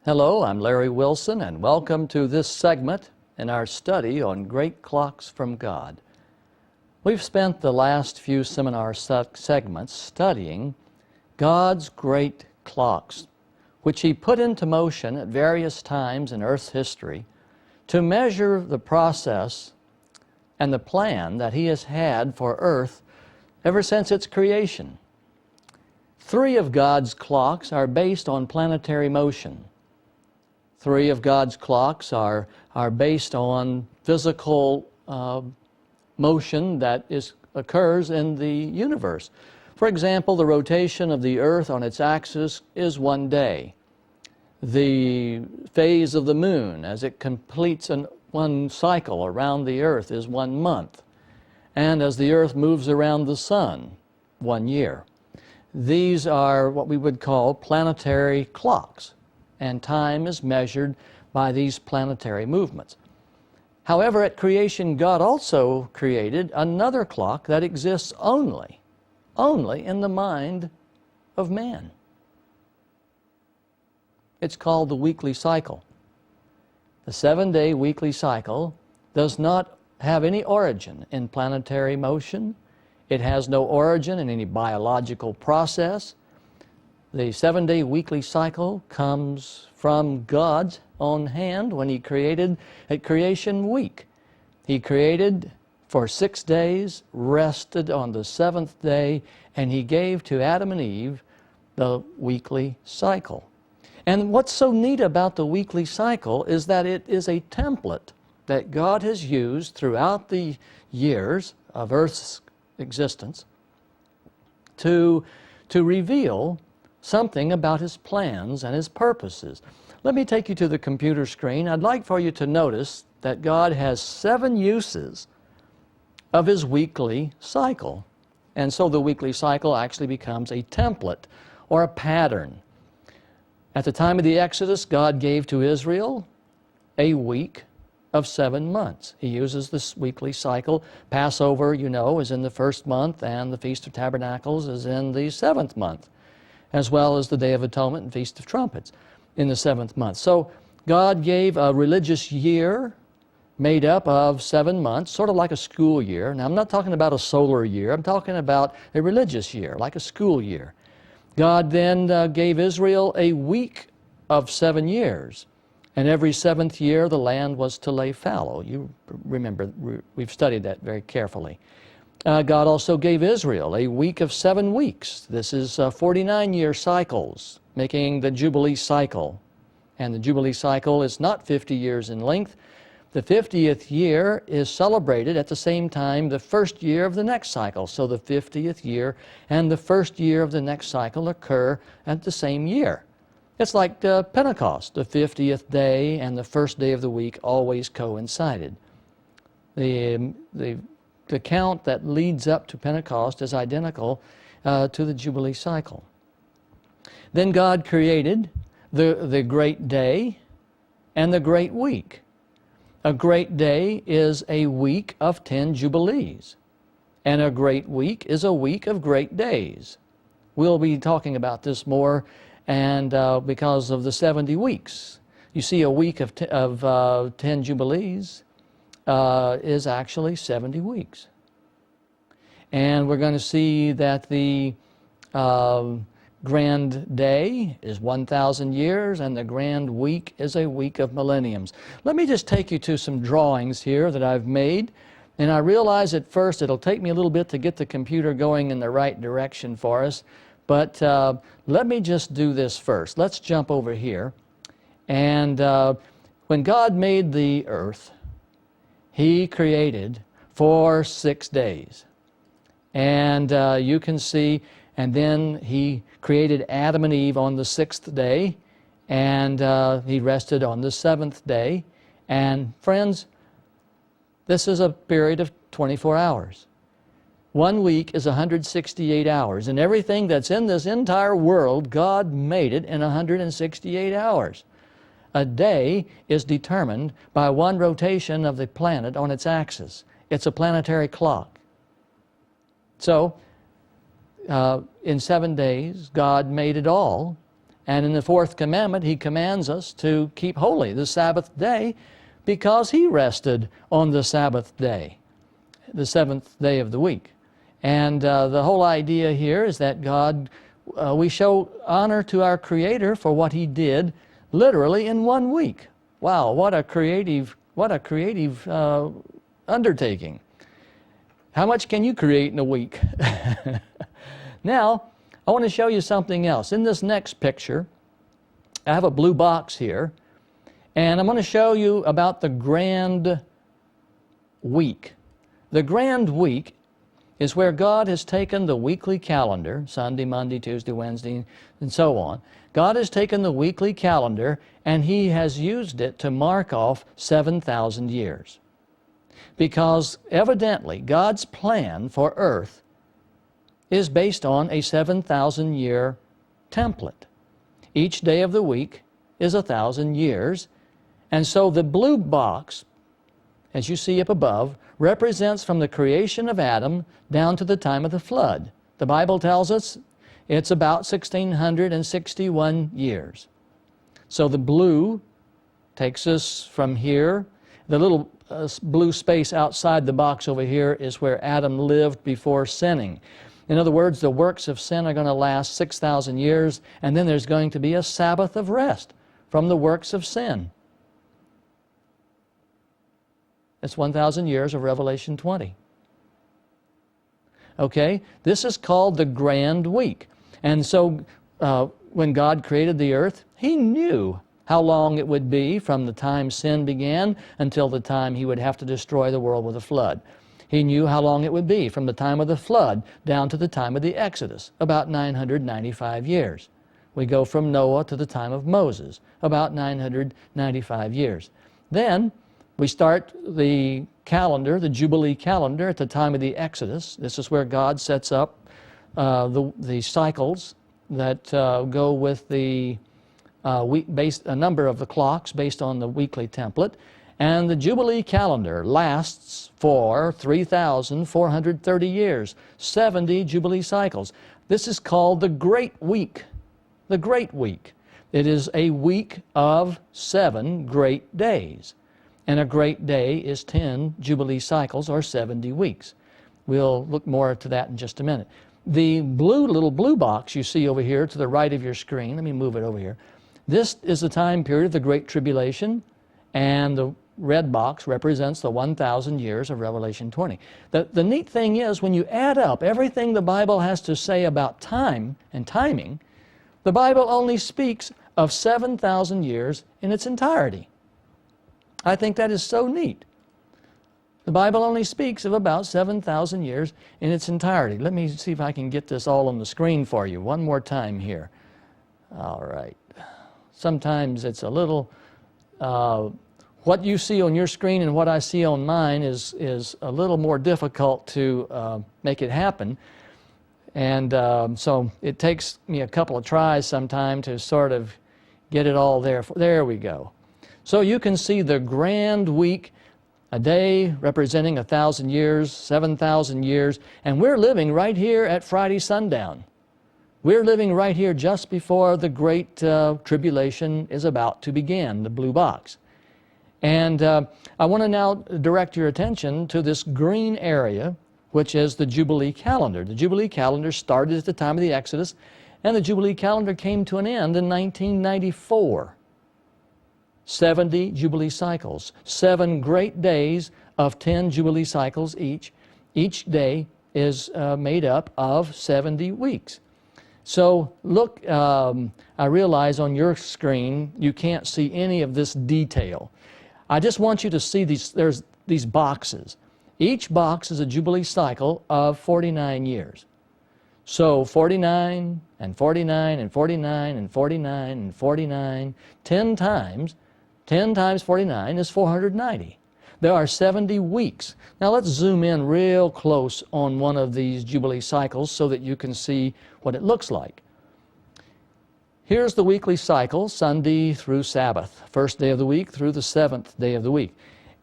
Hello, I'm Larry Wilson, and welcome to this segment in our study on Great Clocks from God. We've spent the last few seminar segments studying God's great clocks, which He put into motion at various times in Earth's history to measure the process and the plan that He has had for Earth ever since its creation. 3 of God's clocks are based on planetary motion. 3 of God's clocks are based on physical motion that occurs in the universe. For example, the rotation of the Earth on its axis is 1 day. The phase of the moon as it completes one cycle around the Earth is 1 month. And as the Earth moves around the sun, 1 year. These are what we would call planetary clocks, and time is measured by these planetary movements. However, at creation, God also created another clock that exists only in the mind of man. It's called the weekly cycle. The 7-day weekly cycle does not have any origin in planetary motion. It has no origin in any biological process. The 7-day weekly cycle comes from God's own hand when He created at creation week. He created for 6 days, rested on the 7th day, and He gave to Adam and Eve the weekly cycle. And what's so neat about the weekly cycle is that it is a template that God has used throughout the years of Earth's existence to reveal something about His plans and His purposes. Let me take you to the computer screen. I'd like for you to notice that God has 7 uses of His weekly cycle. And so the weekly cycle actually becomes a template or a pattern. At the time of the Exodus, God gave to Israel a week of 7 months. He uses this weekly cycle. Passover, you know, is in the 1st month, and the Feast of Tabernacles is in the 7th month, as well as the Day of Atonement and Feast of Trumpets in the 7th month. So God gave a religious year made up of 7 months, sort of like a school year. Now, I'm not talking about a solar year. I'm talking about a religious year, like a school year. God then gave Israel a week of 7 years. And every 7th year, the land was to lay fallow. You remember, we've studied that very carefully. God also gave Israel a week of 7 weeks. This is 49-year cycles, making the Jubilee cycle. And the Jubilee cycle is not 50 years in length. The 50th year is celebrated at the same time the 1st year of the next cycle. So the 50th year and the 1st year of the next cycle occur at the same year. It's like Pentecost. The 50th day and the 1st day of the week always coincided. The count that leads up to Pentecost is identical to the Jubilee cycle. Then God created the great day and the great week. A great day is a week of 10 Jubilees, and a great week is a week of great days. We'll be talking about this more, and because of the 70 weeks. You see, a week of 10 Jubilees is actually 70 weeks. And we're going to see that the grand day is 1,000 years, and the grand week is a week of millenniums. Let me just take you to some drawings here that I've made. And I realize at first it'll take me a little bit to get the computer going in the right direction for us. But let me just do this first. Let's jump over here. And when God made the earth, He created for 6 days. And you can see, and then He created Adam and Eve on the 6th day, and He rested on the 7th day. And friends, this is a period of 24 hours. 1 week is 168 hours, and everything that's in this entire world, God made it in 168 hours. A day is determined by 1 rotation of the planet on its axis. It's a planetary clock. So, in 7 days, God made it all, And in the fourth commandment, He commands us to keep holy the Sabbath day because He rested on the Sabbath day, the seventh day of the week. And the whole idea here is that we show honor to our Creator for what He did literally in 1 week. Wow, what a creative undertaking. How much can you create in a week? Now, I want to show you something else. In this next picture, I have a blue box here, and I'm going to show you about the grand week. The grand week is where God has taken the weekly calendar, Sunday, Monday, Tuesday, Wednesday, and so on. God has taken the weekly calendar and He has used it to mark off 7,000 years. Because evidently God's plan for earth is based on a 7,000-year template. Each day of the week is 1,000 years, and so the blue box, as you see up above, represents from the creation of Adam down to the time of the flood. The Bible tells us it's about 1,661 years. So the blue takes us from here. The little blue space outside the box over here is where Adam lived before sinning. In other words, the works of sin are going to last 6,000 years, and then there's going to be a Sabbath of rest from the works of sin. It's 1,000 years of Revelation 20. Okay? This is called the Grand Week. And so when God created the earth, He knew how long it would be from the time sin began until the time He would have to destroy the world with a flood. He knew how long it would be from the time of the flood down to the time of the Exodus, about 995 years. We go from Noah to the time of Moses, about 995 years. Then we start the calendar, the Jubilee calendar, at the time of the Exodus. This is where God sets up the cycles that go with the a number of the clocks based on the weekly template. And the Jubilee calendar lasts for 3,430 years, 70 Jubilee cycles. This is called the Great Week. The Great Week. It is a week of 7 great days. And a great day is 10 Jubilee cycles, or 70 weeks. We'll look more to that in just a minute. The little blue box you see over here to the right of your screen, let me move it over here. This is the time period of the Great Tribulation, and the red box represents the 1,000 years of Revelation 20. The neat thing is, when you add up everything the Bible has to say about time and timing, the Bible only speaks of 7,000 years in its entirety. I think that is so neat. The Bible only speaks of about 7,000 years in its entirety. Let me see if I can get this all on the screen for you one more time here. All right. Sometimes it's a little... what you see on your screen and what I see on mine is a little more difficult to make it happen. And so it takes me a couple of tries sometime to sort of get it all there. There we go. So you can see the grand week, a day representing 1,000 years, 7,000 years, and we're living right here at Friday sundown. We're living right here just before the Great Tribulation is about to begin, the blue box. And I want to now direct your attention to this green area, which is the Jubilee calendar. The Jubilee calendar started at the time of the Exodus, and the Jubilee calendar came to an end in 1994. 70 Jubilee cycles, 7 great days of 10 Jubilee cycles each. Each day is made up of 70 weeks. So look, I realize on your screen you can't see any of this detail. I just want you to see there's these boxes. Each box is a Jubilee cycle of 49 years. So 49 and 49 and 49 and 49 and 49, 10 times 49 is 490. There are 70 weeks. Now let's zoom in real close on one of these Jubilee cycles so that you can see what it looks like. Here's the weekly cycle, Sunday through Sabbath, first day of the week through the 7th day of the week.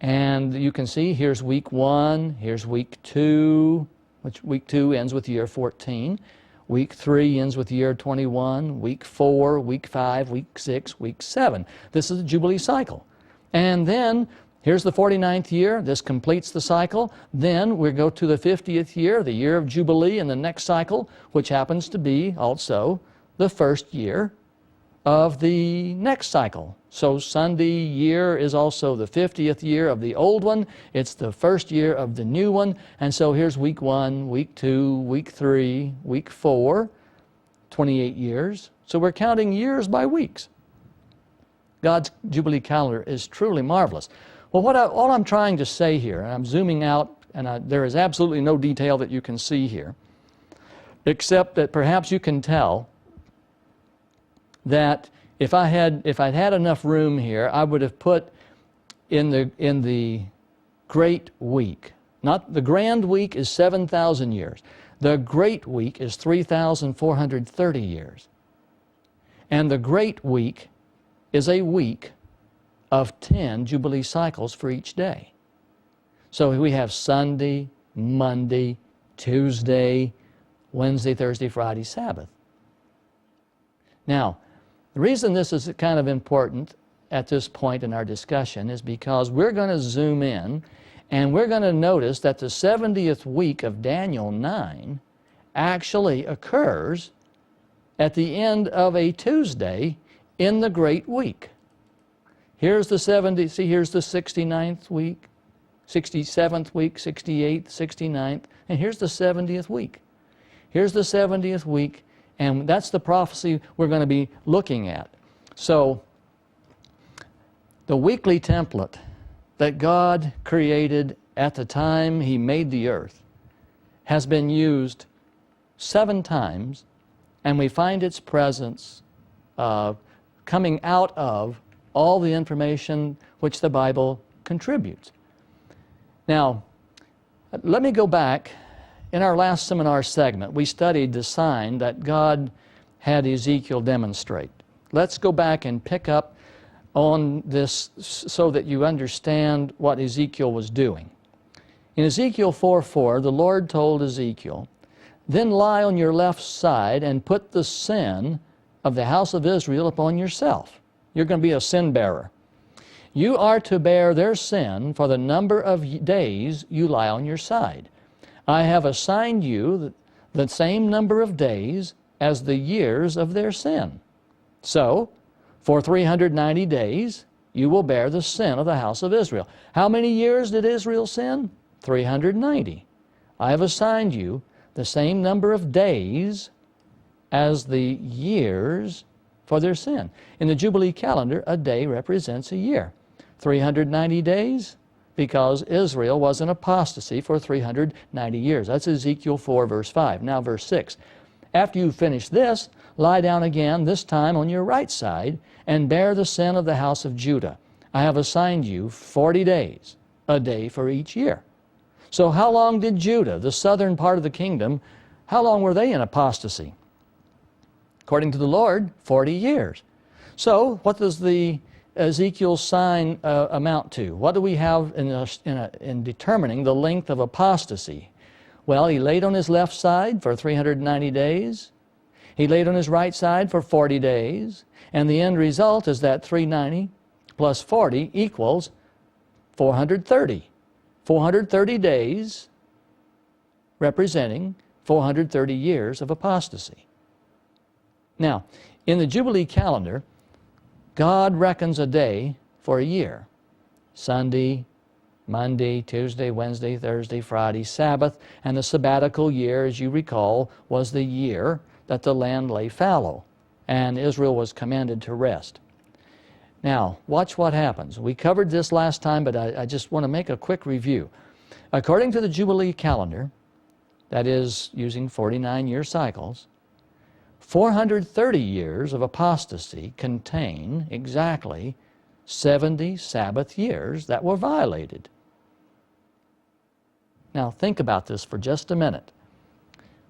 And you can see here's week 1, here's week 2, which week 2 ends with year 14. Week 3 ends with year 21. Week 4, week 5, week 6, week 7. This is the Jubilee cycle. And then here's the 49th year. This completes the cycle. Then we go to the 50th year, the year of Jubilee in the next cycle, which happens to be also the first year of the next cycle. So Sunday year is also the 50th year of the old one. It's the first year of the new one. And so here's week 1, week 2, week 3, week 4, 28 years. So we're counting years by weeks. God's Jubilee calendar is truly marvelous. Well, all I'm trying to say here, and I'm zooming out, and there is absolutely no detail that you can see here, except that perhaps you can tell that if I'd had enough room here, I would have put in the Great Week. Not the Grand Week is 7,000 years. The Great Week is 3,430 years. And the Great Week is a week of 10 Jubilee cycles for each day. So we have Sunday, Monday, Tuesday, Wednesday, Thursday, Friday, Sabbath. Now, the reason this is kind of important at this point in our discussion is because we're going to zoom in and we're going to notice that the 70th week of Daniel 9 actually occurs at the end of a Tuesday in the Great Week. Here's the 70, see, here's the 69th week, 67th week, 68th, 69th, and here's the 70th week. Here's the 70th week, and that's the prophecy we're going to be looking at. So, the weekly template that God created at the time He made the earth has been used 7 times, and we find its presence coming out of all the information which the Bible contributes. Now, let me go back. In our last seminar segment, we studied the sign that God had Ezekiel demonstrate. Let's go back and pick up on this so that you understand what Ezekiel was doing. In Ezekiel 4:4, the Lord told Ezekiel, "Then lie on your left side and put the sin of the house of Israel upon yourself." You're going to be a sin bearer. You are to bear their sin for the number of days you lie on your side. I have assigned you the same number of days as the years of their sin. So, for 390 days, you will bear the sin of the house of Israel. How many years did Israel sin? 390. I have assigned you the same number of days as the years for their sin. In the Jubilee calendar, a day represents a year. 390 days, because Israel was in apostasy for 390 years. That's Ezekiel 4, verse 5. Now, verse 6. After you finish this, lie down again, this time on your right side, and bear the sin of the house of Judah. I have assigned you 40 days, a day for each year. So how long did Judah, the southern part of the kingdom, how long were they in apostasy? According to the Lord, 40 years. So what does the Ezekiel's sign amount to? What do we have in determining the length of apostasy? Well, he laid on his left side for 390 days. He laid on his right side for 40 days. And the end result is that 390 plus 40 equals 430. 430 days representing 430 years of apostasy. Now, in the Jubilee calendar, God reckons a day for a year. Sunday, Monday, Tuesday, Wednesday, Thursday, Friday, Sabbath, and the sabbatical year, as you recall, was the year that the land lay fallow, and Israel was commanded to rest. Now, watch what happens. We covered this last time, but I just want to make a quick review. According to the Jubilee calendar, that is using 49-year cycles, 430 years of apostasy contain exactly 70 Sabbath years that were violated. Now think about this for just a minute.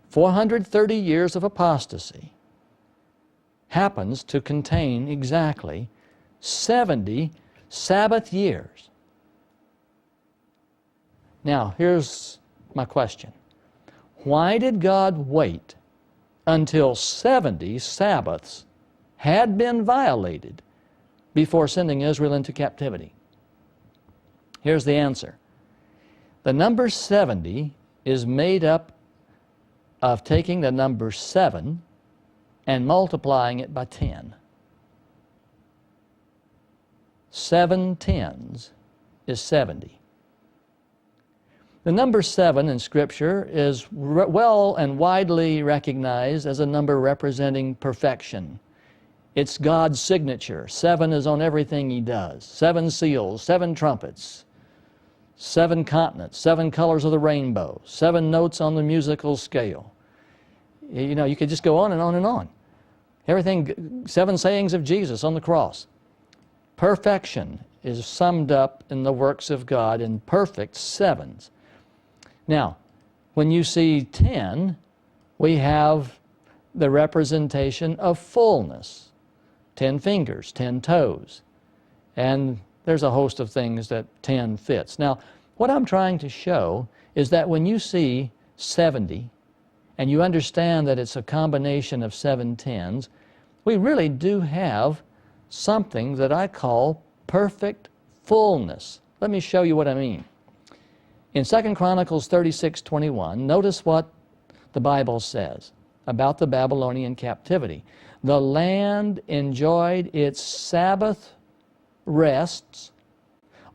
430 years of apostasy happens to contain exactly 70 Sabbath years. Now here's my question. Why did God wait until 70 Sabbaths had been violated before sending Israel into captivity? Here's the answer. The number 70 is made up of taking the number 7 and multiplying it by 10. 7 tens is 70. The number 7 in Scripture is well and widely recognized as a number representing perfection. It's God's signature. 7 is on everything He does. 7 seals, 7 trumpets, 7 continents, 7 colors of the rainbow, 7 notes on the musical scale. You know, you could just go on and on and on. Everything, 7 sayings of Jesus on the cross. Perfection is summed up in the works of God in perfect 7s. Now, when you see 10, we have the representation of fullness. 10 fingers, 10 toes. And there's a host of things that 10 fits. Now, what I'm trying to show is that when you see 70, and you understand that it's a combination of 7 tens, we really do have something that I call perfect fullness. Let me show you what I mean. In 2 Chronicles 36:21, notice what the Bible says about the Babylonian captivity. The land enjoyed its Sabbath rests.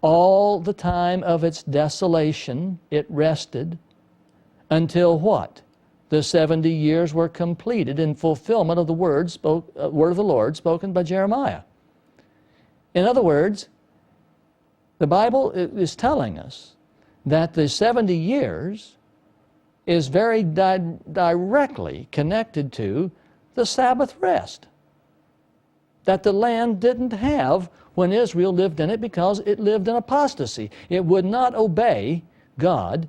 All the time of its desolation it rested until what? The 70 years were completed in fulfillment of the word of the Lord spoken by Jeremiah. In other words, the Bible is telling us that the 70 years is very directly connected to the Sabbath rest that the land didn't have when Israel lived in it because it lived in apostasy. It would not obey God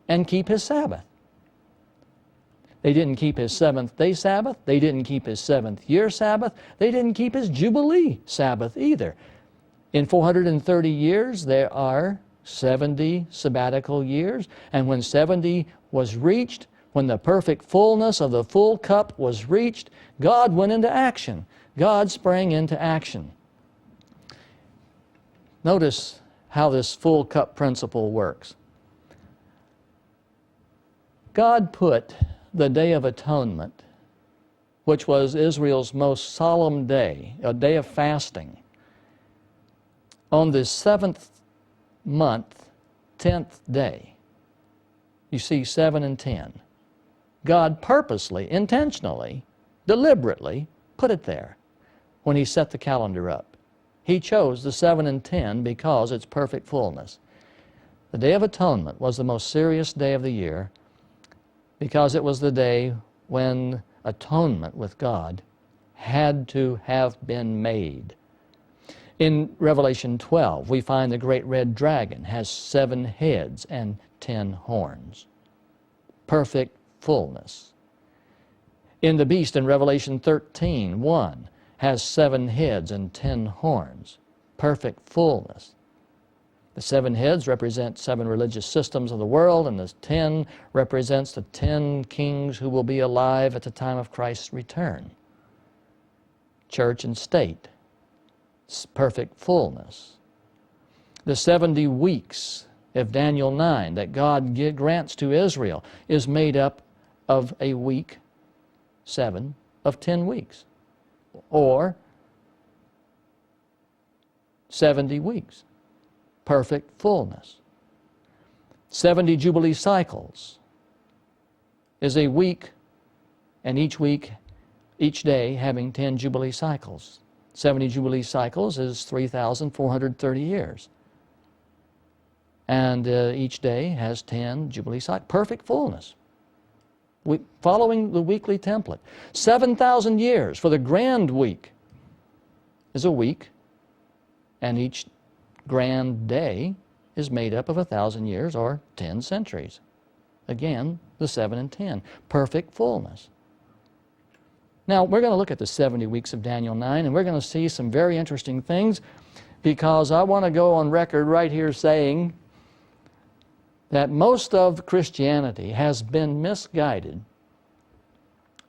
and keep His Sabbath. They didn't keep His seventh-day Sabbath. They didn't keep His seventh-year Sabbath. They didn't keep His Jubilee Sabbath either. In 430 years, there are 70 sabbatical years, and when 70 was reached, when the perfect fullness of the full cup was reached, God went into action. God sprang into action. Notice how this full cup principle works. God put the Day of Atonement, which was Israel's most solemn day, a day of fasting, on the 7th month, 10th day. You see 7 and 10. God purposely, intentionally, deliberately put it there when He set the calendar up. He chose the 7 and 10 because it's perfect fullness. The Day of Atonement was the most serious day of the year because it was the day when atonement with God had to have been made. In Revelation 12, we find the great red dragon has 7 heads and 10 horns. Perfect fullness. In the beast in Revelation 13:1 has 7 heads and 10 horns. Perfect fullness. The 7 heads represent 7 religious systems of the world, and the 10 represents the 10 kings who will be alive at the time of Christ's return. Church and state. Perfect fullness. The 70 weeks of Daniel 9 that God grants to Israel is made up of a week, 7, of 10 weeks, or 70 weeks. Perfect fullness. 70 Jubilee cycles is a week, and each day having 10 Jubilee cycles. 70 Jubilee cycles is 3,430 years. And each day has 10 Jubilee cycles. Perfect fullness. Following the weekly template. 7,000 years for the grand week is a week, and each grand day is made up of 1,000 years or 10 centuries. Again, the 7 and 10. Perfect fullness. Now, we're going to look at the 70 weeks of Daniel 9, and we're going to see some very interesting things, because I want to go on record right here saying that most of Christianity has been misguided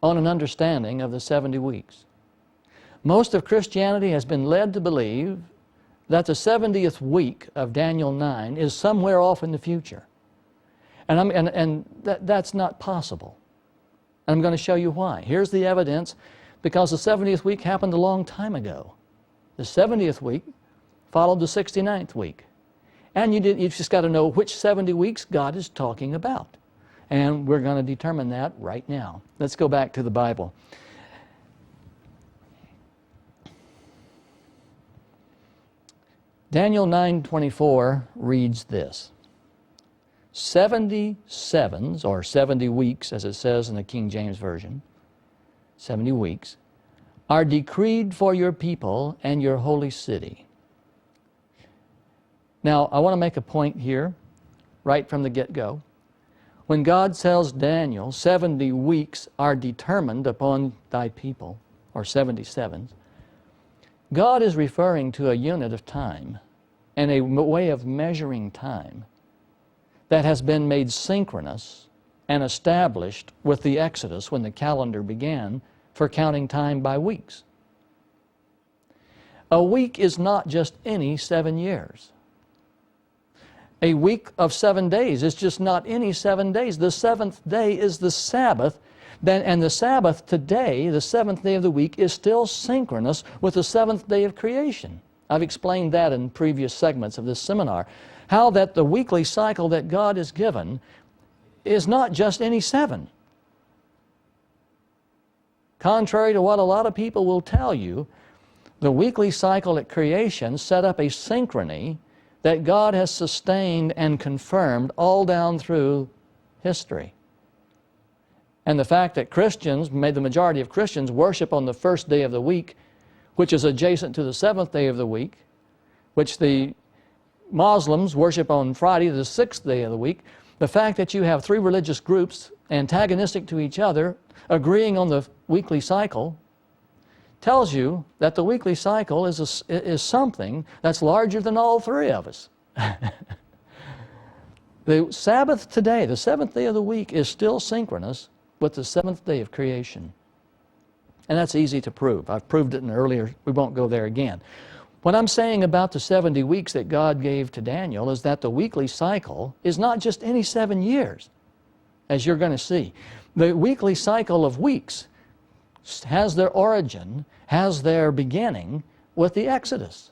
on an understanding of the 70 weeks. Most of Christianity has been led to believe that the 70th week of Daniel 9 is somewhere off in the future. And that's not possible. And I'm going to show you why. Here's the evidence, because the 70th week happened a long time ago. The 70th week followed the 69th week. And you've just got to know which 70 weeks God is talking about. And we're going to determine that right now. Let's go back to the Bible. Daniel 9:24 reads this: 70 sevens, or 70 weeks, as it says in the King James Version, 70 weeks, are decreed for your people and your holy city. Now, I want to make a point here, right from the get-go. When God tells Daniel 70 weeks are determined upon thy people, or 77s, God is referring to a unit of time and a way of measuring time that has been made synchronous and established with the Exodus when the calendar began for counting time by weeks. A week is not just any 7 years. A week of 7 days is just not any 7 days. The seventh day is the Sabbath, and the Sabbath today, the seventh day of the week, is still synchronous with the seventh day of creation. I've explained that in previous segments of this seminar, how that the weekly cycle that God has given is not just any 7. Contrary to what a lot of people will tell you, the weekly cycle at creation set up a synchrony that God has sustained and confirmed all down through history. And the fact that Christians, the majority of Christians, worship on the first day of the week, which is adjacent to the seventh day of the week, which the Muslims worship on Friday, the sixth day of the week, the fact that you have 3 religious groups antagonistic to each other, agreeing on the weekly cycle, tells you that the weekly cycle is something that's larger than all 3 of us. The Sabbath today, the seventh day of the week, is still synchronous with the seventh day of creation. And that's easy to prove. I've proved it in earlier, we won't go there again. What I'm saying about the 70 weeks that God gave to Daniel is that the weekly cycle is not just any 7 years, as you're going to see. The weekly cycle of weeks has their origin, has their beginning with the Exodus.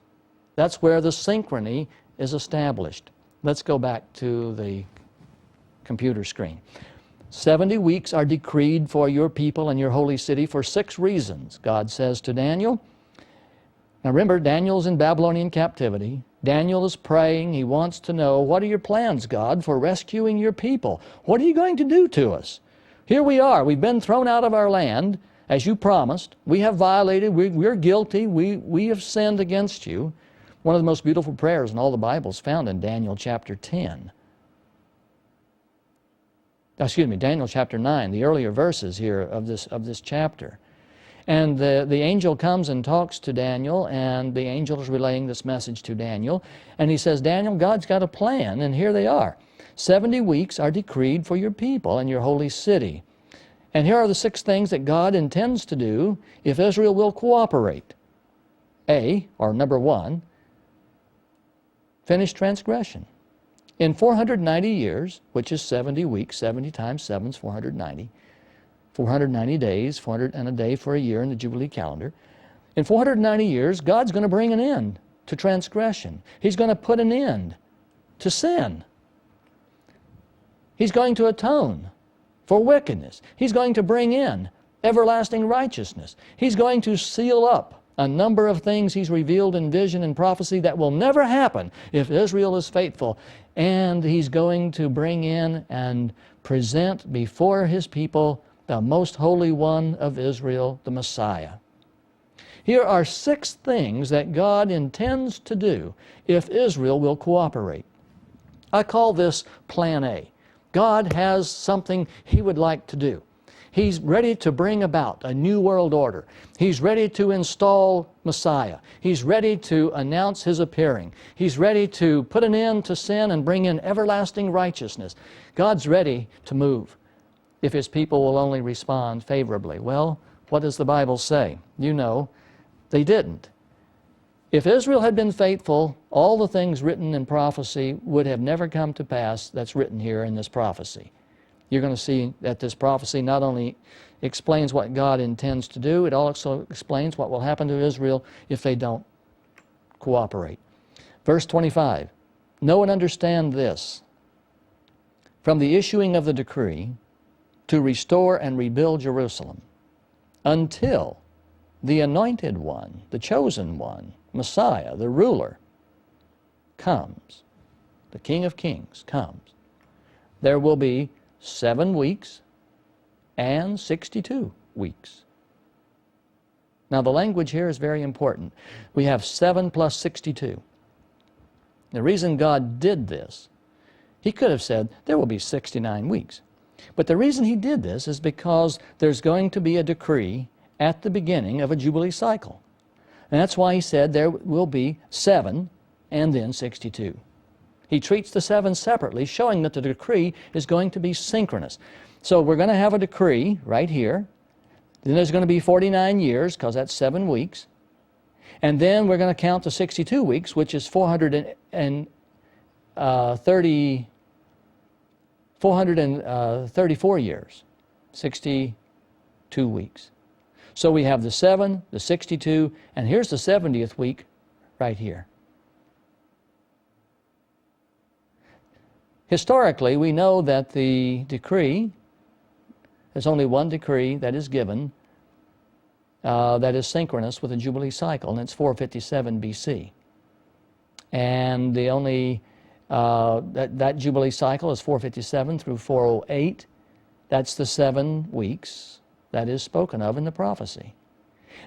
That's where the synchrony is established. Let's go back to the computer screen. 70 weeks are decreed for your people and your holy city for 6 reasons, God says to Daniel. Now remember, Daniel's in Babylonian captivity. Daniel is praying. He wants to know, what are your plans, God, for rescuing your people? What are you going to do to us? Here we are. We've been thrown out of our land, as you promised. We have violated. We're guilty. We have sinned against you. One of the most beautiful prayers in all the Bible is found in Daniel chapter 10. Daniel chapter 9, the earlier verses here of this chapter. And the angel comes and talks to Daniel, and the angel is relaying this message to Daniel. And he says, Daniel, God's got a plan, and here they are. 70 weeks are decreed for your people and your holy city. And here are the 6 things that God intends to do if Israel will cooperate. Number 1, finish transgression. In 490 years, which is 70 weeks, 70 times 7 is 490. 490 days, 400 and a day for a year in the Jubilee calendar. In 490 years, God's going to bring an end to transgression. He's going to put an end to sin. He's going to atone for wickedness. He's going to bring in everlasting righteousness. He's going to seal up a number of things He's revealed in vision and prophecy that will never happen if Israel is faithful. And He's going to bring in and present before His people the most holy one of Israel, the Messiah. Here are 6 things that God intends to do if Israel will cooperate. I call this Plan A. God has something He would like to do. He's ready to bring about a new world order. He's ready to install Messiah. He's ready to announce His appearing. He's ready to put an end to sin and bring in everlasting righteousness. God's ready to move. if His people will only respond favorably. Well, what does the Bible say? You know, they didn't. If Israel had been faithful, all the things written in prophecy would have never come to pass that's written here in this prophecy. You're going to see that this prophecy not only explains what God intends to do, it also explains what will happen to Israel if they don't cooperate. Verse 25, know and understand this. From the issuing of the decree to restore and rebuild Jerusalem until the Anointed One, the Chosen One, Messiah, the ruler, comes, the King of Kings comes, there will be 7 weeks and 62 weeks. Now the language here is very important. We have 7 plus 62. The reason God did this, He could have said there will be 69 weeks. But the reason He did this is because there's going to be a decree at the beginning of a Jubilee cycle. And that's why He said there will be 7 and then 62. He treats the 7 separately, showing that the decree is going to be synchronous. So we're going to have a decree right here. Then there's going to be 49 years, because that's 7 weeks. And then we're going to count the 62 weeks, which is 434 years, 62 weeks. So we have the 7, the 62, and here's the 70th week right here. Historically, we know that the decree, there's only one decree that is given that is synchronous with the Jubilee cycle, and it's 457 BC. And the only, that Jubilee cycle is 457 through 408. That's the 7 weeks that is spoken of in the prophecy.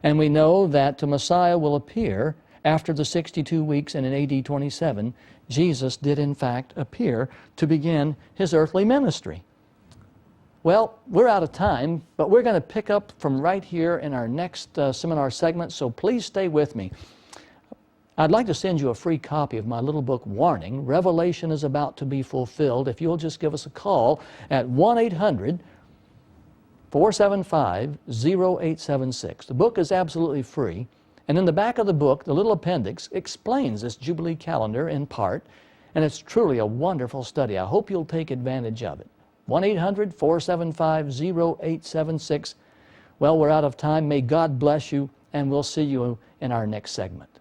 And we know that the Messiah will appear after the 62 weeks, and in AD 27, Jesus did in fact appear to begin His earthly ministry. Well, we're out of time, but we're going to pick up from right here in our next seminar segment, so please stay with me. I'd like to send you a free copy of my little book, Warning, Revelation is About to Be Fulfilled, if you'll just give us a call at 1-800-475-0876. The book is absolutely free, and in the back of the book, the little appendix explains this Jubilee calendar in part, and it's truly a wonderful study. I hope you'll take advantage of it. 1-800-475-0876. Well, we're out of time. May God bless you, and we'll see you in our next segment.